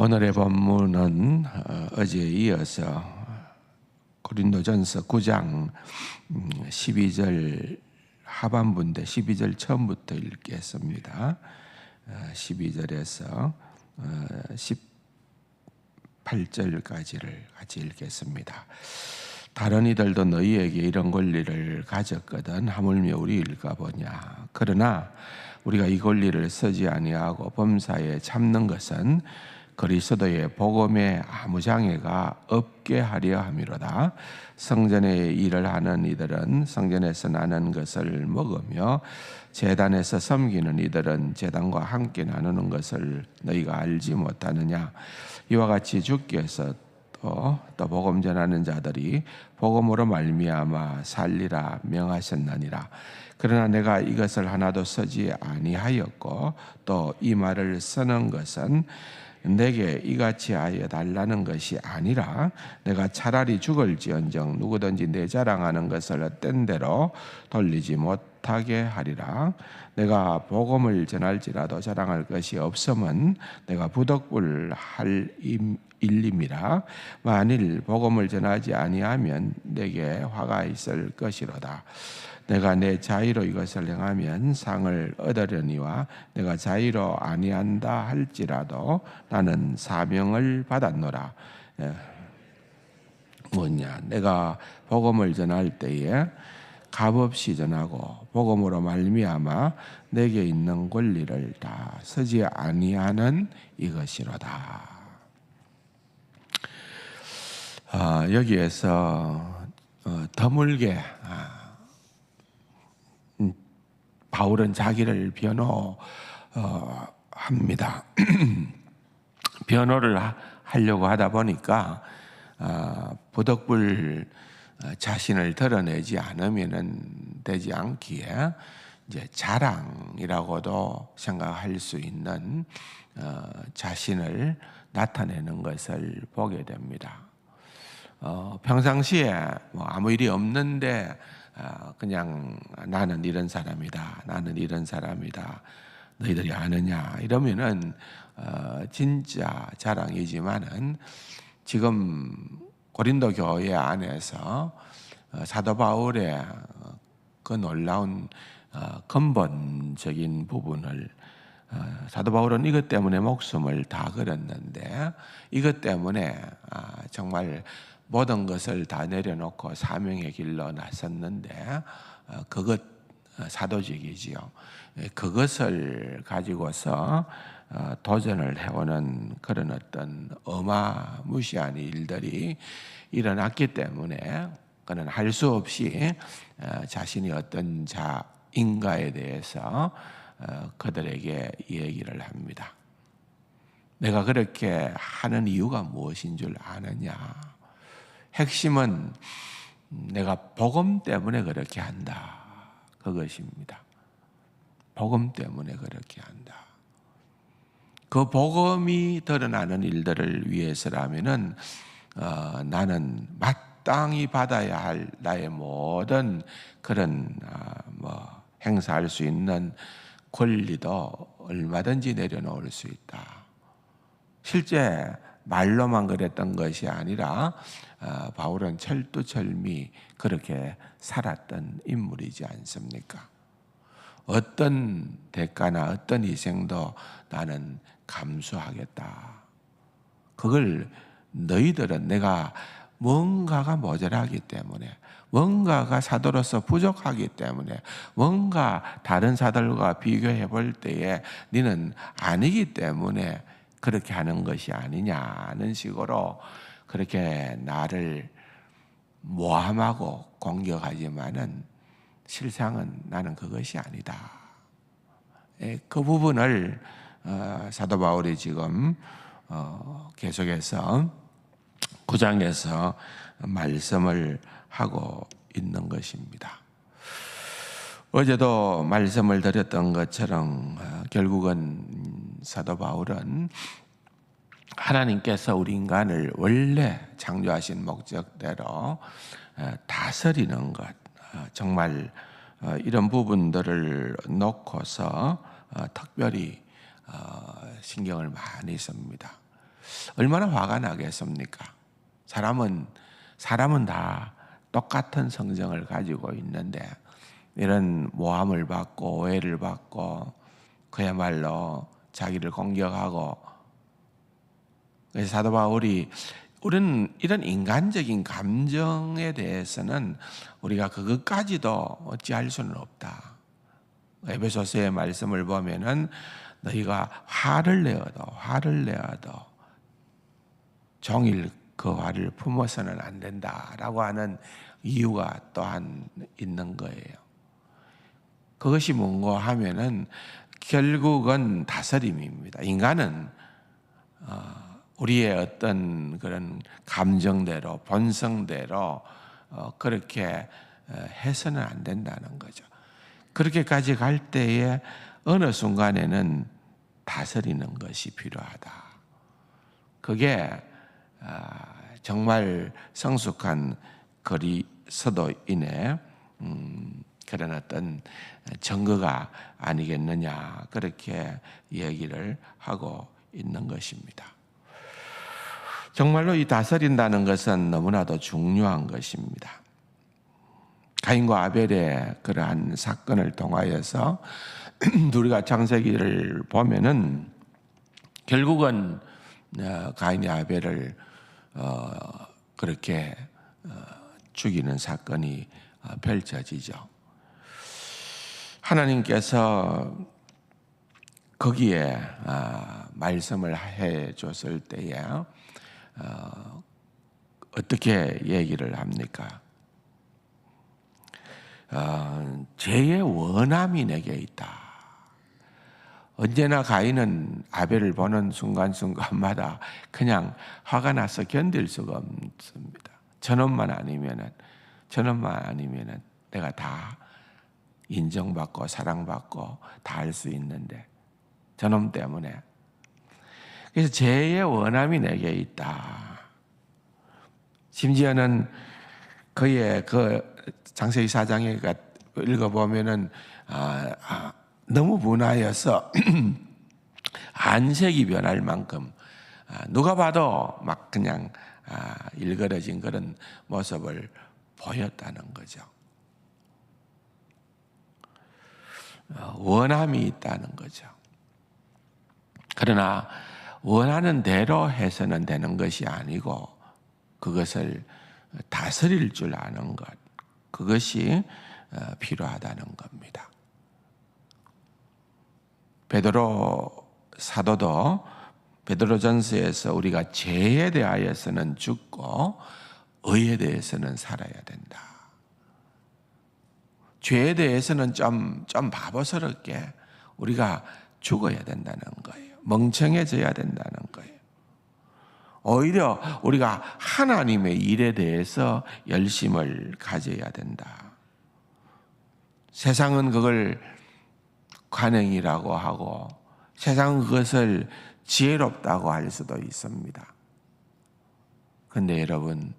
오늘의 본문은 어제에 이어서 고린도전서 9장 12절 하반부인데 12절 처음부터 읽겠습니다. 12절에서 18절까지를 같이 읽겠습니다. 다른 이들도 너희에게 이런 권리를 가졌거든 하물며 우리일까 보냐. 그러나 우리가 이 권리를 쓰지 아니하고 범사에 참는 것은 그리스도의 복음에 아무 장애가 없게 하려 함이로다. 성전의 일을 하는 이들은 성전에서 나는 것을 먹으며 제단에서 섬기는 이들은 제단과 함께 나누는 것을 너희가 알지 못하느냐. 이와 같이 주께서 또 복음 전하는 자들이 복음으로 말미암아 살리라 명하셨느니라. 그러나 내가 이것을 하나도 쓰지 아니하였고 또 이 말을 쓰는 것은 내게 이같이 하여 달라는 것이 아니라 내가 차라리 죽을지언정 누구든지 내 자랑하는 것을 헛된 대로 돌리지 못하게 하리라. 내가 복음을 전할지라도 자랑할 것이 없으면 내가 부덕불할 일임이라. 만일 복음을 전하지 아니하면 내게 화가 있을 것이로다. 내가 내 자의로 이것을 행하면 상을 얻으려니와 내가 자의로 아니한다 할지라도 나는 사명을 받았노라. 뭐냐? 내가 복음을 전할 때에 값없이 전하고 복음으로 말미암아 내게 있는 권리를 다 쓰지 아니하는 이것이로다. 여기에서 드물게 바울은 자기를 변호합니다. 변호를 하려고 하다 보니까 부덕불 자신을 드러내지 않으면 되지 않기에 이제 자랑이라고도 생각할 수 있는 자신을 나타내는 것을 보게 됩니다. 평상시에 뭐 아무 일이 없는데 그냥 나는 이런 사람이다, 나는 이런 사람이다, 너희들이 아느냐 이러면은 진짜 자랑이지만은 지금 고린도 교회 안에서 사도 바울의 그 놀라운 근본적인 부분을 사도 바울은 이것 때문에 목숨을 다 걸었는데 이것 때문에 정말 모든 것을 다 내려놓고 사명의 길로 나섰는데 그것 사도직이지요. 그것을 가지고서 도전을 해오는 그런 어떤 어마무시한 일들이 일어났기 때문에 그는 할 수 없이 자신이 어떤 자인가에 대해서 그들에게 얘기를 합니다. 내가 그렇게 하는 이유가 무엇인 줄 아느냐? 핵심은 내가 복음 때문에 그렇게 한다. 그것입니다. 복음 때문에 그렇게 한다. 그 복음이 드러나는 일들을 위해서라면은 나는 마땅히 받아야 할 나의 모든 그런 행사할 수 있는 권리도 얼마든지 내려놓을 수 있다. 실제 말로만 그랬던 것이 아니라 바울은 철두철미 그렇게 살았던 인물이지 않습니까? 어떤 대가나 어떤 희생도 나는 감수하겠다. 그걸 너희들은 내가 뭔가가 모자라기 때문에 뭔가가 사도로서 부족하기 때문에 뭔가 다른 사도들과 비교해 볼 때에 너는 아니기 때문에 그렇게 하는 것이 아니냐는 식으로 그렇게 나를 모함하고 공격하지만은 실상은 나는 그것이 아니다. 그 부분을 사도 바울이 지금 계속해서 9장에서 말씀을 하고 있는 것입니다. 어제도 말씀을 드렸던 것처럼 결국은 사도 바울은 하나님께서 우리 인간을 원래 창조하신 목적대로 다스리는 것, 정말 이런 부분들을 놓고서 특별히 신경을 많이 씁니다. 얼마나 화가 나겠습니까? 사람은 다 똑같은 성정을 가지고 있는데 이런 모함을 받고 오해를 받고 그야말로 자기를 공격하고, 그래서 사도 바울이 우리는 이런 인간적인 감정에 대해서는 우리가 그것까지도 어찌할 수는 없다. 에베소서의 말씀을 보면은 너희가 화를 내어도 종일 그 화를 품어서는 안 된다라고 하는 이유가 또한 있는 거예요. 그것이 뭔가 하면은 결국은 다스림입니다. 인간은 우리의 어떤 그런 감정대로 본성대로 그렇게 해서는 안 된다는 거죠. 그렇게까지 갈 때에 어느 순간에는 다스리는 것이 필요하다. 그게 정말 성숙한 그리스도인의 그런 어떤 증거가 아니겠느냐, 그렇게 얘기를 하고 있는 것입니다. 정말로 이 다스린다는 것은 너무나도 중요한 것입니다. 가인과 아벨의 그러한 사건을 통하여서 우리가 창세기를 보면은 결국은 가인이 아벨을 그렇게 죽이는 사건이 펼쳐지죠. 하나님께서 거기에 말씀을 해 줬을 때에 어떻게 얘기를 합니까? 죄의 원함이 내게 있다. 언제나 가인은 아벨을 보는 순간순간마다 그냥 화가 나서 견딜 수가 없습니다. 저놈만 아니면은 내가 다 인정받고 사랑받고 다 할 수 있는데 저놈 때문에. 그래서 죄의 원함이 내게 있다. 심지어는 그의 그 창세기 4장에 읽어보면은 너무 분하여서 안색이 변할 만큼 누가 봐도 막 그냥 일그러진 그런 모습을 보였다는 거죠. 원함이 있다는 거죠. 그러나 원하는 대로 해서는 되는 것이 아니고 그것을 다스릴 줄 아는 것, 그것이 필요하다는 겁니다. 베드로 사도도 베드로전서에서 우리가 죄에 대하여서는 죽고 의에 대해서는 살아야 된다. 죄에 대해서는 좀 바보스럽게 우리가 죽어야 된다는 거예요. 멍청해져야 된다는 거예요. 오히려 우리가 하나님의 일에 대해서 열심을 가져야 된다. 세상은 그걸 관행이라고 하고 세상은 그것을 지혜롭다고 할 수도 있습니다. 그런데 여러분,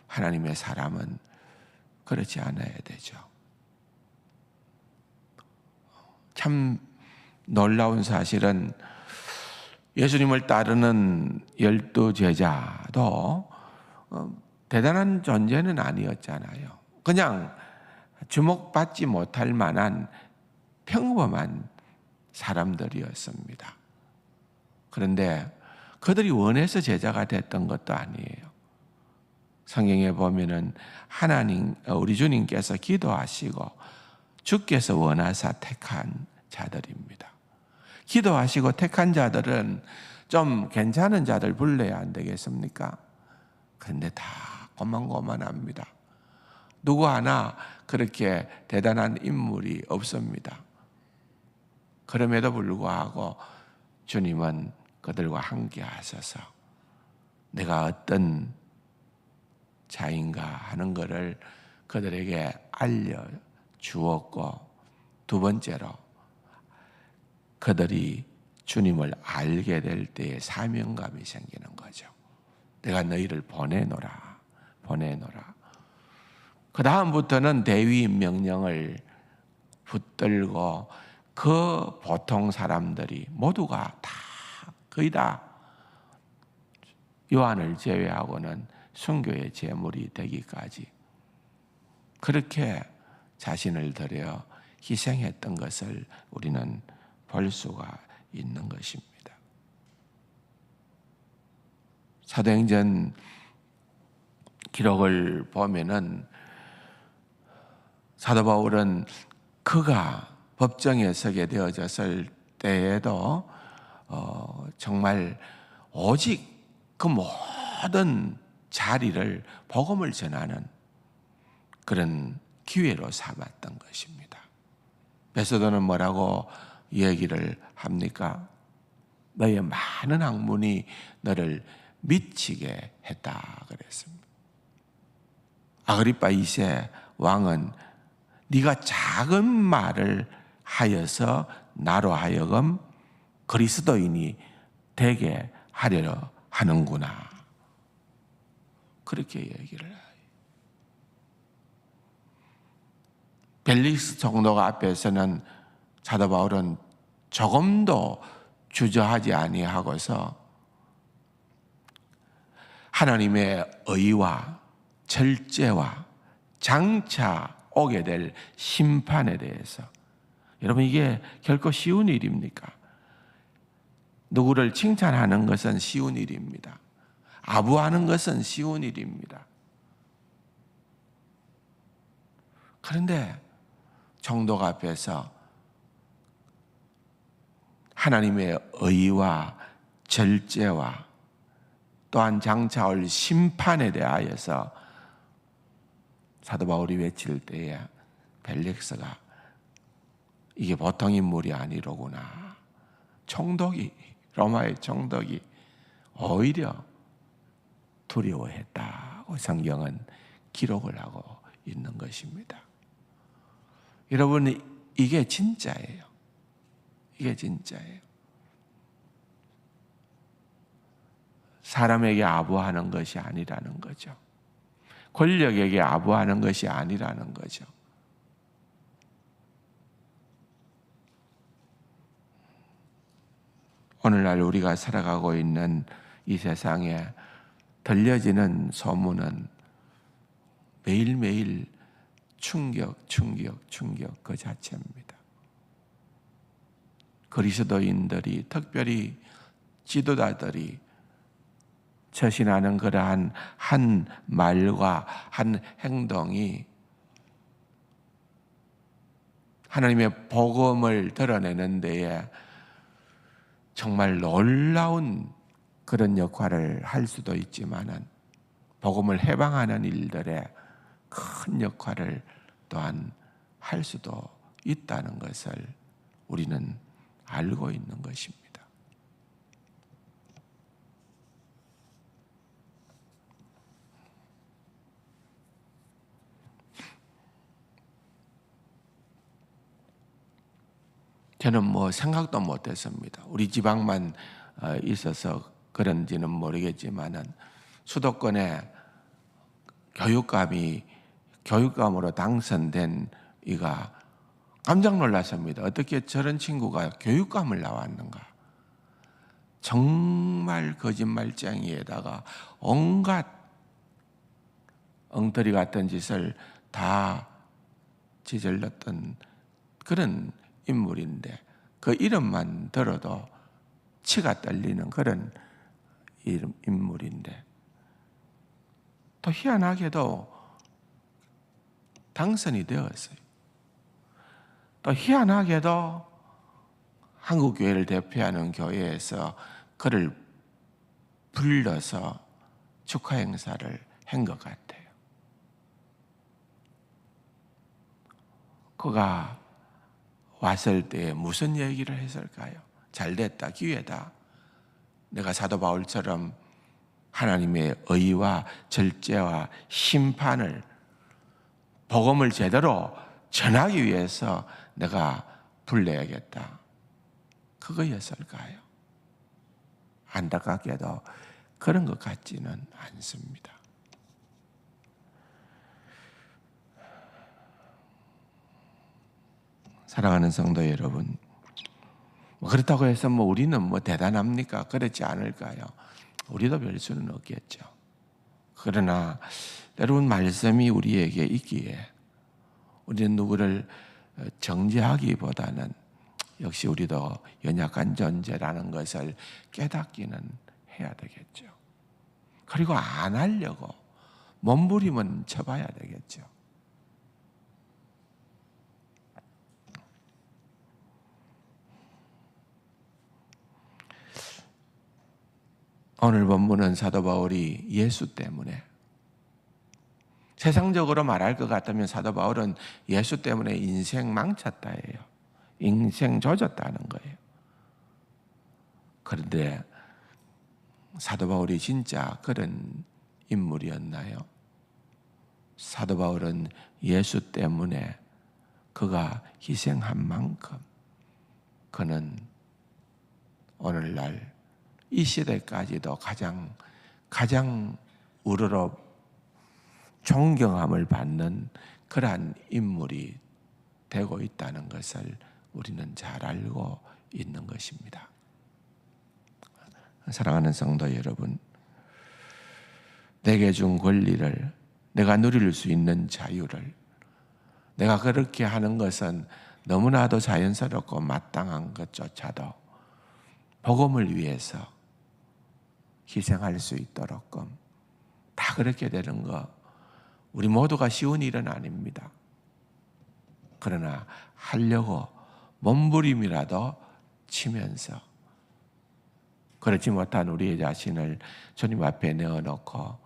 하나님의 사람은 그렇지 않아야 되죠. 참 놀라운 사실은 예수님을 따르는 12 제자도 대단한 존재는 아니었잖아요. 그냥 주목받지 못할 만한 평범한 사람들이었습니다. 그런데 그들이 원해서 제자가 됐던 것도 아니에요. 성경에 보면은 우리 주님께서 기도하시고 주께서 원하사 택한 자들입니다. 기도하시고 택한 자들은 좀 괜찮은 자들 불러야 안 되겠습니까? 그런데 다 고만고만합니다. 누구 하나 그렇게 대단한 인물이 없습니다. 그럼에도 불구하고 주님은 그들과 함께 하셔서 내가 어떤 자인가 하는 것을 그들에게 알려주었고, 두 번째로 그들이 주님을 알게 될 때에 사명감이 생기는 거죠. 내가 너희를 보내노라. 그 다음부터는 대위 명령을 붙들고 그 보통 사람들이 모두가 다 거의 다 요한을 제외하고는 순교의 제물이 되기까지 그렇게 자신을 들여 희생했던 것을 우리는 볼 수가 있는 것입니다. 사도행전 기록을 보면은 사도 바울은 그가 법정에 서게 되어졌을 때에도 정말 오직 그 모든 자리를 복음을 전하는 그런 기회로 삼았던 것입니다. 베드로는 뭐라고 얘기를 합니까? 너의 많은 학문이 너를 미치게 했다 그랬습니다. 아그리파 2세 왕은 네가 작은 말을 하여서 나로 하여금 그리스도인이 되게 하려 하는구나. 그렇게 얘기를 해요. 벨릭스 총독 앞에서는 사도 바울은 조금도 주저하지 아니하고서 하나님의 의와 절제와 장차 오게 될 심판에 대해서, 여러분 이게 결코 쉬운 일입니까? 누구를 칭찬하는 것은 쉬운 일입니다. 아부하는 것은 쉬운 일입니다. 그런데 총독 앞에서 하나님의 의와 절제와 또한 장차 올 심판에 대하여서 사도 바울이 외칠 때에 벨릭스가 이게 보통 인물이 아니로구나. 총독이, 로마의 총독이 오히려 두려워했다고 성경은 기록을 하고 있는 것입니다. 여러분, 이게 진짜예요. 이게 진짜예요. 사람에게 아부하는 것이 아니라는 거죠. 권력에게 아부하는 것이 아니라는 거죠. 오늘날 우리가 살아가고 있는 이 세상에 들려지는 소문은 매일매일 충격 그 자체입니다. 그리스도인들이, 특별히 지도자들이 처신하는 그러한 한 말과 한 행동이 하나님의 복음을 드러내는 데에 정말 놀라운 그런 역할을 할 수도 있지만은 복음을 해방하는 일들에 큰 역할을 또한 할 수도 있다는 것을 우리는 알고 있는 것입니다. 저는 생각도 못했습니다. 우리 지방만 있어서 그런지는 모르겠지만은 수도권에 교육감으로 당선된 이가 깜짝 놀랐습니다. 어떻게 저런 친구가 교육감을 나왔는가? 정말 거짓말쟁이에다가 온갖 엉터리 같은 짓을 다 저질렀던 그런 인물인데, 그 이름만 들어도 치가 떨리는 그런 인물인데, 또 희한하게도 당선이 되었어요. 또 희한하게도 한국교회를 대표하는 교회에서 그를 불러서 축하 행사를 한 것 같아요. 그가 왔을 때 무슨 얘기를 했을까요? 잘됐다, 기회다. 내가 사도 바울처럼 하나님의 의와 절제와 심판을, 복음을 제대로 전하기 위해서 내가 불러야겠다. 그거였을까요? 안타깝게도 그런 것 같지는 않습니다. 사랑하는 성도 여러분, 그렇다고 해서 우리는 대단합니까? 그렇지 않을까요? 우리도 별 수는 없겠죠. 그러나 여러분, 말씀이 우리에게 있기에 우리는 누구를 정죄하기보다는 역시 우리도 연약한 존재라는 것을 깨닫기는 해야 되겠죠. 그리고 안 하려고 몸부림은 쳐봐야 되겠죠. 오늘 본문은 사도 바울이 예수 때문에, 세상적으로 말할 것 같으면 사도 바울은 예수 때문에 인생 망쳤다예요. 인생 조졌다는 거예요. 그런데 사도 바울이 진짜 그런 인물이었나요? 사도 바울은 예수 때문에 그가 희생한 만큼 그는 오늘날 이 시대까지도 가장 우러러 존경함을 받는 그러한 인물이 되고 있다는 것을 우리는 잘 알고 있는 것입니다. 사랑하는 성도 여러분, 내게 준 권리를, 내가 누릴 수 있는 자유를, 내가 그렇게 하는 것은 너무나도 자연스럽고 마땅한 것조차도 복음을 위해서 희생할 수 있도록끔 다 그렇게 되는 거, 우리 모두가 쉬운 일은 아닙니다. 그러나 하려고 몸부림이라도 치면서 그렇지 못한 우리의 자신을 주님 앞에 내어놓고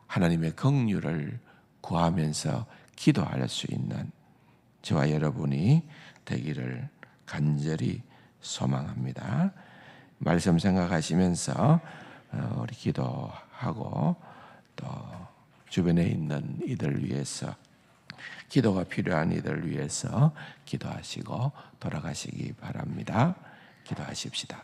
하나님의 긍휼을 구하면서 기도할 수 있는 저와 여러분이 되기를 간절히 소망합니다. 말씀 생각하시면서 우리 기도하고 또 주변에 있는 이들 위해서, 기도가 필요한 이들 위해서 기도하시고 돌아가시기 바랍니다. 기도하십시다.